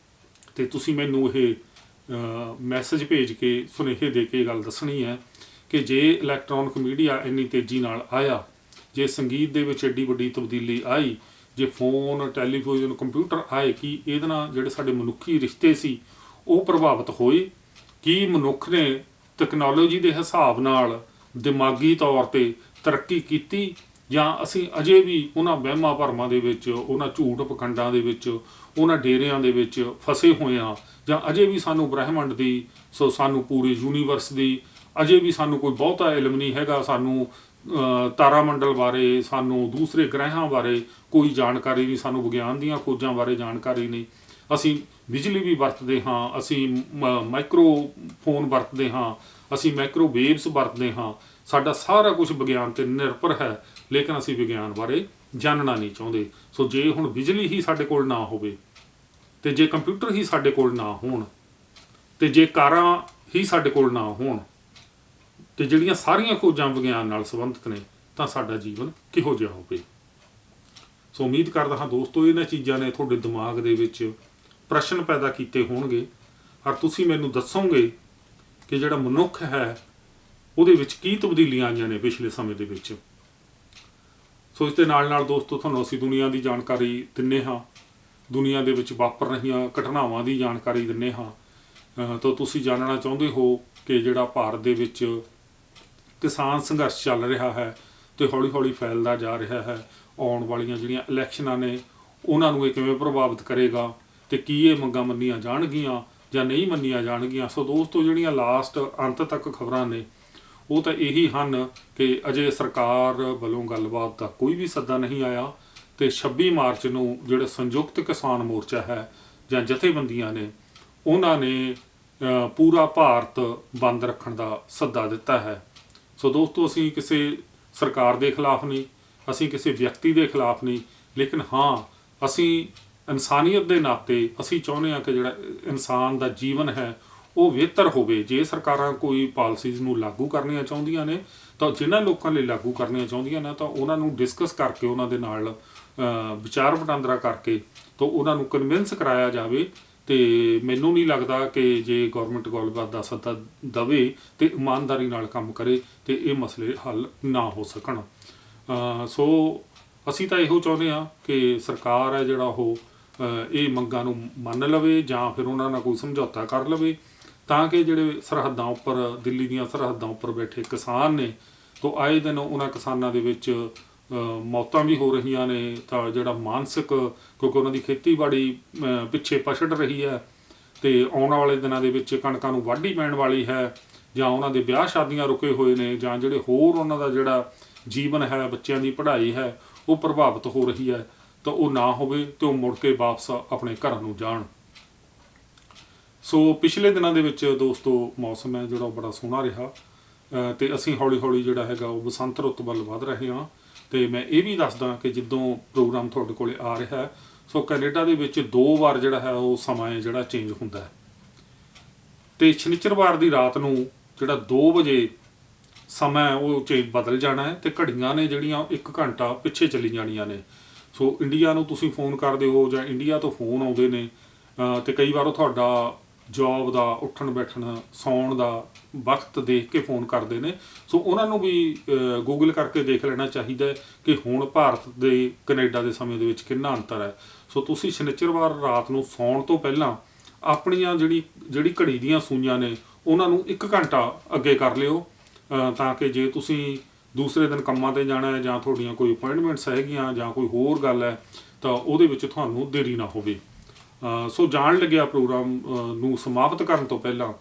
ਤੇ ਤੁਸੀਂ ਮੈਨੂੰ ਇਹ ਮੈਸੇਜ ਭੇਜ ਕੇ, ਸੁਨੇਹੇ ਦੇ ਕੇ ਗੱਲ ਦੱਸਣੀ ਹੈ ਕਿ ਜੇ ਇਲੈਕਟ੍ਰੋਨਿਕ ਮੀਡੀਆ ਇੰਨੀ ਤੇਜ਼ੀ ਨਾਲ ਆਇਆ, ਜੇ ਸੰਗੀਤ ਦੇ ਵਿੱਚ ਐਡੀ ਵੱਡੀ ਤਬਦੀਲੀ ਆਈ, ਜੇ ਫੋਨ, ਟੈਲੀਵਿਜ਼ਨ, ਕੰਪਿਊਟਰ ਆਏ, ਕਿ ਇਹਦੇ ਨਾਲ ਜਿਹੜੇ ਸਾਡੇ ਮਨੁੱਖੀ ਰਿਸ਼ਤੇ ਸੀ ਉਹ ਪ੍ਰਭਾਵਿਤ ਹੋਏ। ਕੀ ਮਨੁੱਖ ਨੇ ਤਕਨਾਲੋਜੀ ਦੇ ਹਿਸਾਬ ਨਾਲ ਦਿਮਾਗੀ ਤੌਰ 'ਤੇ ਤਰੱਕੀ ਕੀਤੀ, ਜਾਂ ਅਸੀਂ ਅਜੇ ਵੀ ਉਹਨਾਂ ਵਹਿਮਾਂ ਭਰਮਾਂ ਦੇ ਵਿੱਚ, ਉਹਨਾਂ ਝੂਠ ਪਖੰਡਾਂ ਦੇ ਵਿੱਚ, ਉਹਨਾਂ ਡੇਰਿਆਂ ਦੇ ਵਿੱਚ ਫਸੇ ਹੋਏ ਹਾਂ, ਜਾਂ ਅਜੇ ਵੀ ਸਾਨੂੰ ਬ੍ਰਹਿਮੰਡ ਦੀ, ਸਾਨੂੰ ਪੂਰੇ ਯੂਨੀਵਰਸ ਦੀ ਅਜੇ ਵੀ ਸਾਨੂੰ ਕੋਈ ਬਹੁਤਾ ਇਲਮ ਨਹੀਂ ਹੈਗਾ। ਸਾਨੂੰ ਤਾਰਾ ਮੰਡਲ ਬਾਰੇ, ਸਾਨੂੰ ਦੂਸਰੇ ਗ੍ਰਹਿਾਂ ਬਾਰੇ ਕੋਈ ਜਾਣਕਾਰੀ ਨਹੀਂ, ਸਾਨੂੰ ਵਿਗਿਆਨ ਦੀਆਂ ਖੋਜਾਂ ਬਾਰੇ ਜਾਣਕਾਰੀ ਨਹੀਂ। ਅਸੀਂ ਬਿਜਲੀ ਵੀ ਵਰਤਦੇ ਹਾਂ, ਅਸੀਂ ਮਾਈਕਰੋਫੋਨ ਵਰਤਦੇ ਹਾਂ, ਅਸੀਂ ਮਾਈਕਰੋਵੇਵਸ ਵਰਤਦੇ ਹਾਂ। ਸਾਡਾ ਸਾਰਾ ਕੁਝ ਵਿਗਿਆਨ 'ਤੇ ਨਿਰਭਰ ਹੈ, ਲੇਕਿਨ ਅਸੀਂ ਵਿਗਿਆਨ ਬਾਰੇ ਜਾਣਨਾ ਨਹੀਂ ਚਾਹੁੰਦੇ। ਸੋ ਜੇ ਹੁਣ ਬਿਜਲੀ ਹੀ ਸਾਡੇ ਕੋਲ ਨਾ ਹੋਵੇ, ਤੇ ਜੇ ਕੰਪਿਊਟਰ ਹੀ ਸਾਡੇ ਕੋਲ ਨਾ ਹੋਣ, ਤੇ ਜੇ ਕਾਰਾਂ ਹੀ ਸਾਡੇ ਕੋਲ ਨਾ ਹੋਣ, ਤੇ ਜਿਹੜੀਆਂ ਸਾਰੀਆਂ ਖੋਜਾਂ ਵਿਗਿਆਨ ਨਾਲ ਸੰਬੰਧਿਤ ਨੇ, ਤਾਂ ਸਾਡਾ ਜੀਵਨ ਕਿਹੋ ਜਿਹਾ ਹੋਵੇ। ਸੋ ਉਮੀਦ ਕਰਦਾ ਹਾਂ ਦੋਸਤੋ, ਇਹਨਾਂ ਚੀਜ਼ਾਂ ਨੇ ਤੁਹਾਡੇ ਦਿਮਾਗ ਦੇ ਵਿੱਚ ਪ੍ਰਸ਼ਨ ਪੈਦਾ ਕੀਤੇ ਹੋਣਗੇ, ਔਰ ਤੁਸੀਂ ਮੈਨੂੰ ਦੱਸੋਗੇ ਕਿ ਜਿਹੜਾ ਮਨੁੱਖ ਹੈ ਉਹਦੇ ਵਿੱਚ ਕੀ ਤਬਦੀਲੀਆਂ ਆਈਆਂ ਨੇ ਪਿਛਲੇ ਸਮੇਂ ਦੇ ਵਿੱਚ। ਸੋ ਇਸ ਦੇ ਨਾਲ ਨਾਲ ਦੋਸਤੋ, ਤੁਹਾਨੂੰ ਅਸੀਂ ਦੁਨੀਆ ਦੀ ਜਾਣਕਾਰੀ ਦਿੰਦੇ ਹਾਂ, ਦੁਨੀਆ ਦੇ ਵਿੱਚ ਵਾਪਰ ਰਹੀਆਂ ਘਟਨਾਵਾਂ ਦੀ ਜਾਣਕਾਰੀ ਦਿੰਦੇ ਹਾਂ। ਤਾਂ ਤੁਸੀਂ ਜਾਣਨਾ ਚਾਹੁੰਦੇ ਹੋ ਕਿ ਜਿਹੜਾ ਭਾਰਤ ਦੇ ਵਿੱਚ ਕਿਸਾਨ ਸੰਘਰਸ਼ ਚੱਲ ਰਿਹਾ ਹੈ ਤੇ ਹੌਲੀ ਹੌਲੀ ਫੈਲਦਾ ਜਾ ਰਿਹਾ ਹੈ, ਆਉਣ ਵਾਲੀਆਂ ਜਿਹੜੀਆਂ ਇਲੈਕਸ਼ਨਾਂ ਨੇ ਉਹਨਾਂ ਨੂੰ ਇਹ ਕਿਵੇਂ ਪ੍ਰਭਾਵਿਤ ਕਰੇਗਾ, ਤੇ ਕੀ ਇਹ ਮੰਗਾਂ ਮੰਨੀਆਂ ਜਾਣਗੀਆਂ ਜਾਂ ਨਹੀਂ ਮੰਨੀਆਂ ਜਾਣਗੀਆਂ। ਸੋ ਦੋਸਤੋ, ਜਿਹੜੀਆਂ ਲਾਸਟ ਅੰਤ ਤੱਕ ਖਬਰਾਂ ਨੇ ਉਹ ਤਾਂ ਇਹੀ ਹਨ ਕਿ ਅਜੇ ਸਰਕਾਰ ਵੱਲੋਂ ਗੱਲਬਾਤ ਦਾ ਕੋਈ ਵੀ ਸੱਦਾ ਨਹੀਂ ਆਇਆ, ਤੇ 26 ਮਾਰਚ ਨੂੰ ਜਿਹੜੇ ਸੰਯੁਕਤ ਕਿਸਾਨ ਮੋਰਚਾ ਹੈ ਜਾਂ ਜਥੇਬੰਦੀਆਂ ਨੇ, ਉਹਨਾਂ ਨੇ ਪੂਰਾ ਭਾਰਤ ਬੰਦ ਰੱਖਣ ਦਾ ਸੱਦਾ ਦਿੱਤਾ ਹੈ। ਸੋ ਦੋਸਤੋ, ਅਸੀਂ ਕਿਸੇ ਸਰਕਾਰ ਦੇ ਖਿਲਾਫ ਨਹੀਂ, ਅਸੀਂ ਕਿਸੇ ਵਿਅਕਤੀ ਦੇ ਖਿਲਾਫ ਨਹੀਂ, ਲੇਕਿਨ ਹਾਂ ਅਸੀਂ ਇਨਸਾਨੀਅਤ ਦੇ ਨਾਤੇ ਅਸੀਂ ਚਾਹੁੰਦੇ ਹਾਂ ਕਿ ਜਿਹੜਾ ਇਨਸਾਨ ਦਾ ਜੀਵਨ ਹੈ ਉਹ ਬਿਹਤਰ ਹੋਵੇ। ਜੇ ਸਰਕਾਰਾਂ ਕੋਈ ਪਾਲਿਸੀਜ਼ ਨੂੰ ਲਾਗੂ ਕਰਨੀਆਂ ਚਾਹੁੰਦੀਆਂ ਨੇ, ਤਾਂ ਜਿਨ੍ਹਾਂ ਲੋਕਾਂ ਲਈ ਲਾਗੂ ਕਰਨੀਆਂ ਚਾਹੁੰਦੀਆਂ ਨੇ ਤਾਂ ਉਹਨਾਂ ਨੂੰ ਡਿਸਕਸ ਕਰਕੇ, ਉਹਨਾਂ ਦੇ ਨਾਲ ਵਿਚਾਰ ਵਟਾਂਦਰਾ ਕਰਕੇ ਤਾਂ ਉਹਨਾਂ ਨੂੰ ਕਨਵਿੰਸ ਕਰਾਇਆ ਜਾਵੇ। ਤੇ ਮੈਨੂੰ ਨਹੀਂ ਲੱਗਦਾ ਕਿ ਜੇ ਗੌਰਮੈਂਟ ਗੱਲਬਾਤ ਦਾ ਸੱਦਾ ਦੇਵੇ ਤੇ ਇਮਾਨਦਾਰੀ ਨਾਲ ਕੰਮ ਕਰੇ ਤੇ ਇਹ ਮਸਲੇ ਹੱਲ ਨਾ ਹੋ ਸਕਣ। ਸੋ ਅਸੀਂ ਤਾਂ ਇਹੋ ਚਾਹੁੰਦੇ ਹਾਂ ਕਿ ਸਰਕਾਰ ਹੈ ਜਿਹੜਾ ਉਹ ਇਹ ਮੰਗਾਂ ਨੂੰ ਮੰਨ ਲਵੇ, ਜਾਂ ਫਿਰ ਉਹਨਾਂ ਨਾਲ ਕੋਈ ਸਮਝੌਤਾ ਕਰ ਲਵੇ, ਤਾਂ ਕਿ ਜਿਹੜੇ ਸਰਹੱਦਾਂ ਉੱਪਰ, ਦਿੱਲੀ ਦੀਆਂ ਸਰਹੱਦਾਂ ਉੱਪਰ ਬੈਠੇ ਕਿਸਾਨ ਨੇ, ਤਾਂ ਆਏ ਦਿਨ ਉਹਨਾਂ ਕਿਸਾਨਾਂ ਦੇ ਵਿੱਚ ਮੌਤਾਂ ਵੀ ਹੋ ਰਹੀਆਂ ਨੇ। ਤਾਂ ਜਿਹੜਾ ਮਾਨਸਿਕ, ਕਿਉਂਕਿ ਉਹਨਾਂ ਦੀ ਖੇਤੀਬਾੜੀ ਪਿੱਛੇ ਪਛੜ ਰਹੀ ਹੈ, ਤੇ ਆਉਣ ਵਾਲੇ ਦਿਨਾਂ ਦੇ ਵਿੱਚ ਕਣਕਾਂ ਨੂੰ ਵਾਢੀ ਪੈਣ ਵਾਲੀ ਹੈ, ਜਾਂ ਉਹਨਾਂ ਦੇ ਵਿਆਹ ਸ਼ਾਦੀਆਂ ਰੁਕੇ ਹੋਏ ਨੇ, ਜਾਂ ਜਿਹੜੇ ਹੋਰ ਉਹਨਾਂ ਦਾ ਜਿਹੜਾ ਜੀਵਨ ਹੈ, ਬੱਚਿਆਂ ਦੀ ਪੜ੍ਹਾਈ ਹੈ, ਉਹ ਪ੍ਰਭਾਵਿਤ ਹੋ ਰਹੀ ਹੈ। ਤਾਂ ਉਹ ਨਾ ਹੋਵੇ ਤੇ ਉਹ ਮੁੜ ਕੇ ਵਾਪਸ ਆਪਣੇ ਘਰਾਂ ਨੂੰ ਜਾਣ। ਸੋ ਪਿਛਲੇ ਦਿਨਾਂ ਦੇ ਵਿੱਚ ਦੋਸਤੋ ਮੌਸਮ ਹੈ ਜਿਹੜਾ ਉਹ ਬੜਾ ਸੋਹਣਾ ਰਿਹਾ, ਤੇ ਅਸੀਂ ਹੌਲੀ ਹੌਲੀ ਜਿਹੜਾ ਹੈਗਾ ਉਹ ਬਸੰਤ ਰੁੱਤ ਵੱਲ ਵਧ ਰਹੇ ਹਾਂ। ਤੇ ਮੈਂ ਇਹ ਵੀ ਦੱਸਦਾ ਕਿ ਜਦੋਂ ਪ੍ਰੋਗਰਾਮ ਤੁਹਾਡੇ ਕੋਲੇ ਆ ਰਿਹਾ ਹੈ, ਸੋ ਕੈਨੇਡਾ ਦੇ ਵਿੱਚ 2 ਵਾਰ ਜਿਹੜਾ ਹੈ ਉਹ ਸਮਾਂ ਹੈ ਜਿਹੜਾ ਚੇਂਜ ਹੁੰਦਾ ਹੈ। ਤੇ ਸ਼ਨੀਚਰਵਾਰ ਦੀ ਰਾਤ ਨੂੰ ਜਿਹੜਾ 2 ਵਜੇ ਸਮਾਂ ਉਹ ਚੇਂਜ ਬਦਲ ਜਾਣਾ ਹੈ, ਤੇ ਘੜੀਆਂ ਨੇ ਜਿਹੜੀਆਂ 1 ਘੰਟਾ ਪਿੱਛੇ ਚਲੀ ਜਾਣੀਆਂ ਨੇ। ਸੋ ਇੰਡੀਆ ਨੂੰ ਤੁਸੀਂ ਫੋਨ ਕਰਦੇ ਹੋ ਜਾਂ ਇੰਡੀਆ ਤੋਂ ਫੋਨ ਆਉਂਦੇ ਨੇ, ਤੇ ਕਈ ਵਾਰ ਉਹ ਤੁਹਾਡਾ ਜੋਬ ਦਾ, ਉੱਠਣ ਬੈਠਣ, ਸੌਣ ਦਾ ਵਕਤ ਦੇਖ ਕੇ ਫੋਨ ਕਰਦੇ ਨੇ। ਸੋ ਉਹਨਾਂ ਨੂੰ ਵੀ ਗੂਗਲ ਕਰਕੇ ਦੇਖ ਲੈਣਾ ਚਾਹੀਦਾ ਕਿ ਹੁਣ ਭਾਰਤ ਦੇ ਕੈਨੇਡਾ ਦੇ ਸਮੇਂ ਦੇ ਵਿੱਚ ਕਿੰਨਾ ਅੰਤਰ ਹੈ। ਸੋ ਤੁਸੀਂ ਸ਼ਨੀਚਰਵਾਰ ਰਾਤ ਨੂੰ ਸੌਣ ਤੋਂ ਪਹਿਲਾਂ ਆਪਣੀਆਂ ਜਿਹੜੀ ਘੜੀ ਦੀਆਂ ਸੂਈਆਂ ਨੇ ਉਹਨਾਂ ਨੂੰ 1 ਘੰਟਾ ਅੱਗੇ ਕਰ ਲਿਓ, ਤਾਂ ਕਿ ਜੇ ਤੁਸੀਂ ਦੂਸਰੇ ਦਿਨ ਕੰਮਾਂ ਤੇ ਜਾਣਾ ਹੈ ਜਾਂ ਤੁਹਾਡੀਆਂ ਕੋਈ ਅਪਾਇੰਟਮੈਂਟਸ ਹੈਗੀਆਂ ਜਾਂ ਕੋਈ ਹੋਰ ਗੱਲ ਹੈ ਤਾਂ ਉਹਦੇ ਵਿੱਚ ਤੁਹਾਨੂੰ ਦੇਰੀ ਨਾ ਹੋਵੇ। ਸੋ ਜਾਣ ਲੱਗਿਆ ਪ੍ਰੋਗਰਾਮ ਨੂੰ ਸਮਾਪਤ ਕਰਨ ਤੋਂ ਪਹਿਲਾਂ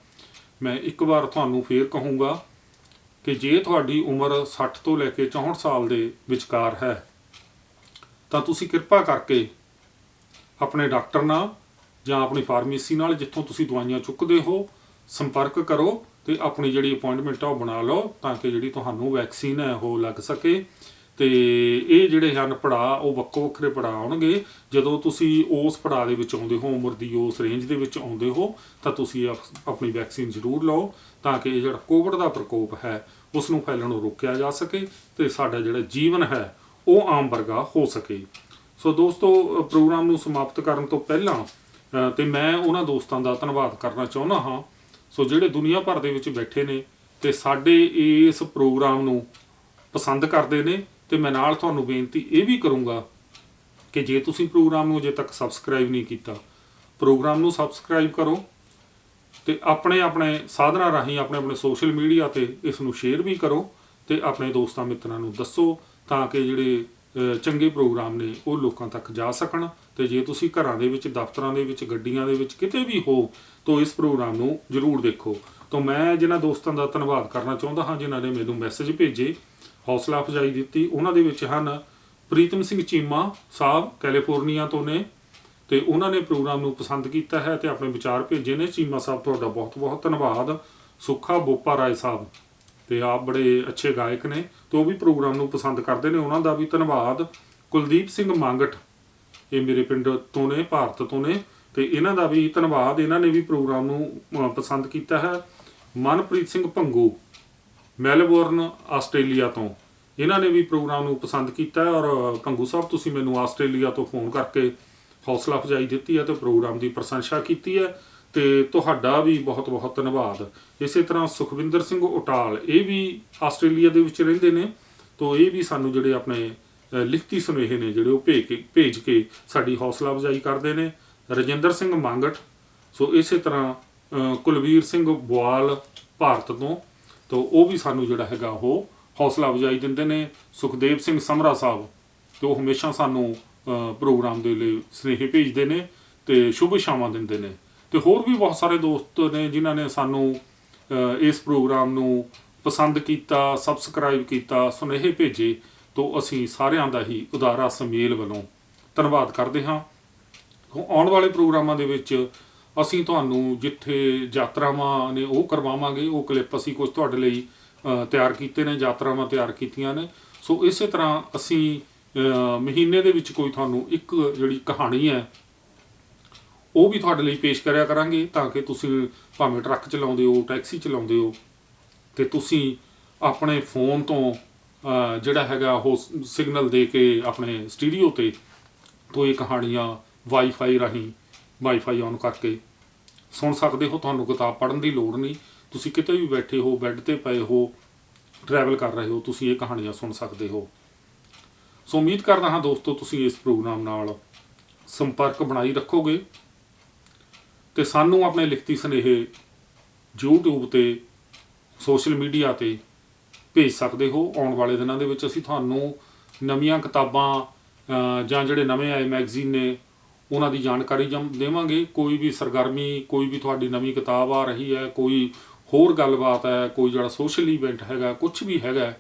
ਮੈਂ ਇੱਕ ਵਾਰ ਤੁਹਾਨੂੰ ਫੇਰ ਕਹੂੰਗਾ ਕਿ ਜੇ ਤੁਹਾਡੀ ਉਮਰ 60 ਤੋਂ ਲੈ ਕੇ 64 ਸਾਲ ਦੇ ਵਿਚਕਾਰ ਹੈ ਤਾਂ ਤੁਸੀਂ ਕਿਰਪਾ ਕਰਕੇ ਆਪਣੇ ਡਾਕਟਰ ਨਾਲ ਜਾਂ ਆਪਣੀ ਫਾਰਮੇਸੀ ਨਾਲ ਜਿੱਥੋਂ ਤੁਸੀਂ ਦਵਾਈਆਂ ਚੁੱਕਦੇ ਹੋ ਸੰਪਰਕ ਕਰੋ ਤੇ ਆਪਣੀ ਜਿਹੜੀ ਅਪਾਇੰਟਮੈਂਟ ਆ ਉਹ ਬਣਾ ਲਓ ਤਾਂ ਕਿ ਜਿਹੜੀ ਤੁਹਾਨੂੰ ਵੈਕਸੀਨ ਹੈ ਉਹ ਲੱਗ ਸਕੇ। ਤੇ ਇਹ ਜਿਹੜੇ ਹਨ ਪੜਾਅ ਉਹ ਵੱਖੋ ਵੱਖਰੇ ਪੜਾਅ ਆਉਣਗੇ। ਜਦੋਂ ਤੁਸੀਂ ਉਸ ਪੜਾਅ ਦੇ ਵਿੱਚ ਆਉਂਦੇ ਹੋ, ਉਮਰ ਦੀ ਉਸ ਰੇਂਜ ਦੇ ਵਿੱਚ ਆਉਂਦੇ ਹੋ ਤਾਂ ਤੁਸੀਂ ਆਪਣੀ ਵੈਕਸੀਨ ਜ਼ਰੂਰ ਲਓ ਤਾਂ ਕਿ ਇਹ ਜਿਹੜਾ ਕੋਵਿਡ ਦਾ ਪ੍ਰਕੋਪ ਹੈ ਉਸ ਨੂੰ ਫੈਲਣੋਂ ਰੋਕਿਆ ਜਾ ਸਕੇ ਤੇ ਸਾਡਾ ਜਿਹੜਾ ਜੀਵਨ ਹੈ ਉਹ ਆਮ ਵਰਗਾ ਹੋ ਸਕੇ। ਸੋ ਦੋਸਤੋ, ਪ੍ਰੋਗਰਾਮ ਨੂੰ ਸਮਾਪਤ ਕਰਨ ਤੋਂ ਪਹਿਲਾਂ ਤੇ ਮੈਂ ਉਹਨਾਂ ਦੋਸਤਾਂ ਦਾ ਧੰਨਵਾਦ ਕਰਨਾ ਚਾਹੁੰਦਾ ਹਾਂ ਸੋ ਜਿਹੜੇ ਦੁਨੀਆ ਭਰ ਦੇ ਵਿੱਚ ਬੈਠੇ ਨੇ ਤੇ ਸਾਡੇ ਇਸ ਪ੍ਰੋਗਰਾਮ ਨੂੰ ਪਸੰਦ ਕਰਦੇ ਨੇ। ਤੇ ਮੈਂ ਨਾਲ ਤੁਹਾਨੂੰ ਬੇਨਤੀ ਇਹ ਵੀ ਕਰੂੰਗਾ ਕਿ ਜੇ ਤੁਸੀਂ ਪ੍ਰੋਗਰਾਮ ਨੂੰ ਅਜੇ ਤੱਕ ਸਬਸਕ੍ਰਾਈਬ ਨਹੀਂ ਕੀਤਾ, ਪ੍ਰੋਗਰਾਮ ਨੂੰ ਸਬਸਕ੍ਰਾਈਬ ਕਰੋ ਤੇ ਆਪਣੇ ਆਪਣੇ ਸਾਧਨਾਂ ਰਾਹੀਂ ਆਪਣੇ ਸੋਸ਼ਲ ਮੀਡੀਆ ਤੇ ਇਸ ਨੂੰ ਸ਼ੇਅਰ ਵੀ ਕਰੋ ਤੇ ਆਪਣੇ ਦੋਸਤਾਂ ਮਿੱਤਰਾਂ ਨੂੰ ਦੱਸੋ ਤਾਂ ਕਿ ਜਿਹੜੇ ਚੰਗੇ ਪ੍ਰੋਗਰਾਮ ਨੇ ਉਹ ਲੋਕਾਂ ਤੱਕ ਜਾ ਸਕਣ। ਤੇ ਜੇ ਤੁਸੀਂ ਘਰਾਂ ਦੇ ਵਿੱਚ, ਦਫ਼ਤਰਾਂ ਦੇ ਵਿੱਚ, ਗੱਡੀਆਂ ਦੇ ਵਿੱਚ ਕਿਤੇ ਵੀ ਹੋ ਤਾਂ ਇਸ ਪ੍ਰੋਗਰਾਮ ਨੂੰ ਜ਼ਰੂਰ ਦੇਖੋ। ਤਾਂ ਮੈਂ ਜਿਨ੍ਹਾਂ ਦੋਸਤਾਂ ਦਾ ਧੰਨਵਾਦ ਕਰਨਾ ਚਾਹੁੰਦਾ ਹਾਂ ਜਿਨ੍ਹਾਂ ਨੇ ਮੈਨੂੰ ਮੈਸੇਜ ਭੇਜੇ, ਹੌਸਲਾ ਅਫਜ਼ਾਈ ਦਿੱਤੀ, ਉਹਨਾਂ ਦੇ ਵਿੱਚ ਹਨ ਪ੍ਰੀਤਮ ਸਿੰਘ ਚੀਮਾ ਸਾਹਿਬ ਕੈਲੀਫੋਰਨੀਆ ਤੋਂ ਨੇ ਤੇ ਉਹਨਾਂ ਨੇ ਪ੍ਰੋਗਰਾਮ ਨੂੰ ਪਸੰਦ ਕੀਤਾ ਹੈ ਤੇ ਆਪਣੇ ਵਿਚਾਰ ਭੇਜੇ ਨੇ। ਚੀਮਾ ਸਾਹਿਬ ਤੁਹਾਡਾ ਬਹੁਤ ਬਹੁਤ ਧੰਨਵਾਦ। ਸੁੱਖਾ ਬੋਪਾ ਰਾਏ ਸਾਹਿਬ ਤੇ ਆਪ ਬੜੇ ਅੱਛੇ ਗਾਇਕ ਨੇ ਤੇ ਉਹ ਵੀ ਪ੍ਰੋਗਰਾਮ ਨੂੰ ਪਸੰਦ ਕਰਦੇ ਨੇ, ਉਹਨਾਂ ਦਾ ਵੀ ਧੰਨਵਾਦ। ਕੁਲਦੀਪ ਸਿੰਘ ਮੰਗਟ ਇਹ ਮੇਰੇ ਪਿੰਡ ਤੋਂ ਨੇ, ਭਾਰਤ ਤੋਂ ਨੇ ਤੇ ਇਹਨਾਂ ਦਾ ਵੀ ਧੰਨਵਾਦ, ਇਹਨਾਂ ਨੇ ਵੀ ਪ੍ਰੋਗਰਾਮ ਨੂੰ ਪਸੰਦ ਕੀਤਾ ਹੈ। ਮਨਪ੍ਰੀਤ ਸਿੰਘ ਭੰਗੂ ਮੈਲਬੌਰਨ ਆਸਟ੍ਰੇਲੀਆ ਤੋਂ, ਇਹਨਾਂ ਨੇ ਵੀ ਪ੍ਰੋਗਰਾਮ ਨੂੰ ਪਸੰਦ ਕੀਤਾ ਹੈ। ਔਰ ਭੰਗੂ ਸਾਹਿਬ ਤੁਸੀਂ ਮੈਨੂੰ ਆਸਟ੍ਰੇਲੀਆ ਤੋਂ ਫੋਨ ਕਰਕੇ ਹੌਸਲਾ ਅਫਜ਼ਾਈ ਦਿੱਤੀ ਹੈ ਤੇ ਪ੍ਰੋਗਰਾਮ ਦੀ ਪ੍ਰਸ਼ੰਸਾ ਕੀਤੀ ਹੈ ਤੇ ਤੁਹਾਡਾ ਵੀ ਬਹੁਤ ਬਹੁਤ ਧੰਨਵਾਦ। ਇਸੇ ਤਰ੍ਹਾਂ ਸੁਖਵਿੰਦਰ ਸਿੰਘ ਉਟਾਲ ਇਹ ਵੀ ਆਸਟ੍ਰੇਲੀਆ ਦੇ ਵਿੱਚ ਰਹਿੰਦੇ ਨੇ ਤਾਂ ਇਹ ਵੀ ਸਾਨੂੰ ਜਿਹੜੇ ਆਪਣੇ ਲਿਖਤੀ ਸੁਨੇਹੇ ਨੇ ਜਿਹੜੇ ਉਹ ਭੇਜ ਕੇ ਸਾਡੀ ਹੌਸਲਾ ਅਫਜ਼ਾਈ ਕਰਦੇ ਨੇ। ਰਜਿੰਦਰ ਸਿੰਘ ਮੰਗਟ, ਸੋ ਇਸੇ ਤਰ੍ਹਾਂ ਕੁਲਵੀਰ ਸਿੰਘ ਬੁਆਲ ਭਾਰਤ ਤੋਂ ਤਾਂ ਉਹ ਵੀ ਸਾਨੂੰ ਜਿਹੜਾ ਹੈਗਾ ਉਹ ਹੌਸਲਾ ਅਫਜ਼ਾਈ ਦਿੰਦੇ ਨੇ। ਸੁਖਦੇਵ ਸਿੰਘ ਸਮਰਾ ਸਾਹਿਬ ਤੇ ਉਹ ਹਮੇਸ਼ਾ ਸਾਨੂੰ ਪ੍ਰੋਗਰਾਮ ਦੇ ਲਈ ਸੁਨੇਹੇ ਭੇਜਦੇ ਨੇ ਤੇ ਸ਼ੁਭ ਇਛਾਵਾਂ ਦਿੰਦੇ ਨੇ। ਤੇ ਹੋਰ ਵੀ ਬਹੁਤ ਸਾਰੇ ਦੋਸਤ ਨੇ ਜਿਨ੍ਹਾਂ ਨੇ ਸਾਨੂੰ ਇਸ ਪ੍ਰੋਗਰਾਮ ਨੂੰ ਪਸੰਦ ਕੀਤਾ, ਸਬਸਕ੍ਰਾਈਬ ਕੀਤਾ, ਸੁਨੇਹੇ ਭੇਜੇ ਤਾਂ ਅਸੀਂ ਸਾਰਿਆਂ ਦਾ ਹੀ ਉਦਾਰਾ ਸਮੇਲ ਵੱਲੋਂ ਧੰਨਵਾਦ ਕਰਦੇ ਹਾਂ। ਆਉਣ ਵਾਲੇ ਪ੍ਰੋਗਰਾਮਾਂ ਦੇ ਵਿੱਚ ਅਸੀਂ ਤੁਹਾਨੂੰ ਜਿੱਥੇ ਯਾਤਰਾਵਾਂ ਨੇ ਉਹ ਕਰਵਾਵਾਂਗੇ, ਉਹ ਕਲਿੱਪ ਅਸੀਂ ਕੁਝ ਤੁਹਾਡੇ ਲਈ ਤਿਆਰ ਕੀਤੇ ਨੇ, ਯਾਤਰਾਵਾਂ ਤਿਆਰ ਕੀਤੀਆਂ ਨੇ। ਸੋ ਇਸੇ ਤਰ੍ਹਾਂ ਅਸੀਂ ਮਹੀਨੇ ਦੇ ਵਿੱਚ ਕੋਈ ਤੁਹਾਨੂੰ ਇੱਕ ਜਿਹੜੀ ਕਹਾਣੀ ਹੈ ਉਹ ਵੀ ਤੁਹਾਡੇ ਲਈ ਪੇਸ਼ ਕਰਿਆ ਕਰਾਂਗੇ ਤਾਂ ਕਿ ਤੁਸੀਂ ਭਾਵੇਂ ਟਰੱਕ ਚਲਾਉਂਦੇ ਹੋ, ਟੈਕਸੀ ਚਲਾਉਂਦੇ ਹੋ ਤੇ ਤੁਸੀਂ ਆਪਣੇ ਫੋਨ ਤੋਂ ਜਿਹੜਾ ਹੈਗਾ ਉਹ ਸਿਗਨਲ ਦੇ ਕੇ ਆਪਣੇ ਸਟੂਡੀਓ ਤੇ ਤੋਂ ਇਹ ਕਹਾਣੀਆਂ ਵਾਈਫਾਈ ਰਾਹੀਂ ਵਾਈਫਾਈ ਔਨ ਕਰਕੇ ਸੁਣ ਸਕਦੇ ਹੋ। ਤੁਹਾਨੂੰ ਕਿਤਾਬ ਪੜ੍ਹਨ ਦੀ ਲੋੜ ਨਹੀਂ, ਤੁਸੀਂ ਕਿਤੇ ਵੀ ਬੈਠੇ ਹੋ, ਬੈੱਡ ਤੇ ਪਏ ਹੋ, ਟਰੈਵਲ ਕਰ ਰਹੇ ਹੋ, ਤੁਸੀਂ ਇਹ ਕਹਾਣੀਆਂ ਸੁਣ ਸਕਦੇ ਹੋ। ਸੋ ਉਮੀਦ ਕਰਦਾ ਹਾਂ ਦੋਸਤੋ ਤੁਸੀਂ ਇਸ ਪ੍ਰੋਗਰਾਮ ਨਾਲ ਸੰਪਰਕ ਬਣਾਈ ਰੱਖੋਗੇ ਤੇ ਸਾਨੂੰ ਆਪਣੇ ਲਿਖਤੀ ਸੁਨੇਹੇ YouTube ਤੇ ਸੋਸ਼ਲ ਮੀਡੀਆ ਤੇ ਭੇਜ ਸਕਦੇ ਹੋ। ਆਉਣ ਵਾਲੇ ਦਿਨਾਂ ਦੇ ਵਿੱਚ ਅਸੀਂ ਤੁਹਾਨੂੰ ਨਵੀਆਂ ਕਿਤਾਬਾਂ ਜਾਂ ਜਿਹੜੇ ਨਵੇਂ ਆਏ ਮੈਗਜ਼ੀਨ ਨੇ ਉਹਨਾਂ ਦੀ ਜਾਣਕਾਰੀ ਦੇਵਾਂਗੇ। ਕੋਈ ਵੀ ਸਰਗਰਮੀ, ਕੋਈ ਵੀ ਤੁਹਾਡੀ ਨਵੀਂ ਕਿਤਾਬ ਆ ਰਹੀ ਹੈ, ਕੋਈ ਹੋਰ ਗੱਲਬਾਤ ਹੈ, ਕੋਈ ਜਿਹੜਾ ਸੋਸ਼ਲ ਇਵੈਂਟ ਹੈਗਾ, ਕੁਝ ਵੀ ਹੈਗਾ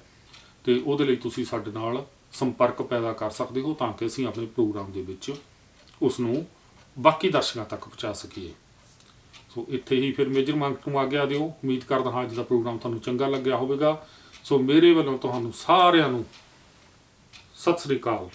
ਤੇ ਉਹਦੇ ਲਈ ਤੁਸੀਂ ਸਾਡੇ ਨਾਲ ਸੰਪਰਕ ਪੈਦਾ ਕਰ ਸਕਦੇ ਹੋ ਤਾਂ ਕਿ ਅਸੀਂ ਆਪਣੇ ਪ੍ਰੋਗਰਾਮ ਦੇ ਵਿੱਚ ਉਸ ਨੂੰ ਬਾਕੀ ਦਰਸ਼ਕਾਂ ਤੱਕ ਪਹੁੰਚਾ ਸਕੀਏ। ਸੋ ਇੱਥੇ ਹੀ ਫਿਰ ਮੇਜਰ ਮੰਗਟ ਨੂੰ ਆਗਿਆ ਦਿਓ। ਉਮੀਦ ਕਰਦਾ ਹਾਂ ਅੱਜ ਦਾ ਪ੍ਰੋਗਰਾਮ ਤੁਹਾਨੂੰ ਚੰਗਾ ਲੱਗਿਆ ਹੋਵੇਗਾ। ਸੋ ਮੇਰੇ ਵੱਲੋਂ ਤੁਹਾਨੂੰ ਸਾਰਿਆਂ ਨੂੰ ਸਤਿ ਸ੍ਰੀ ਅਕਾਲ।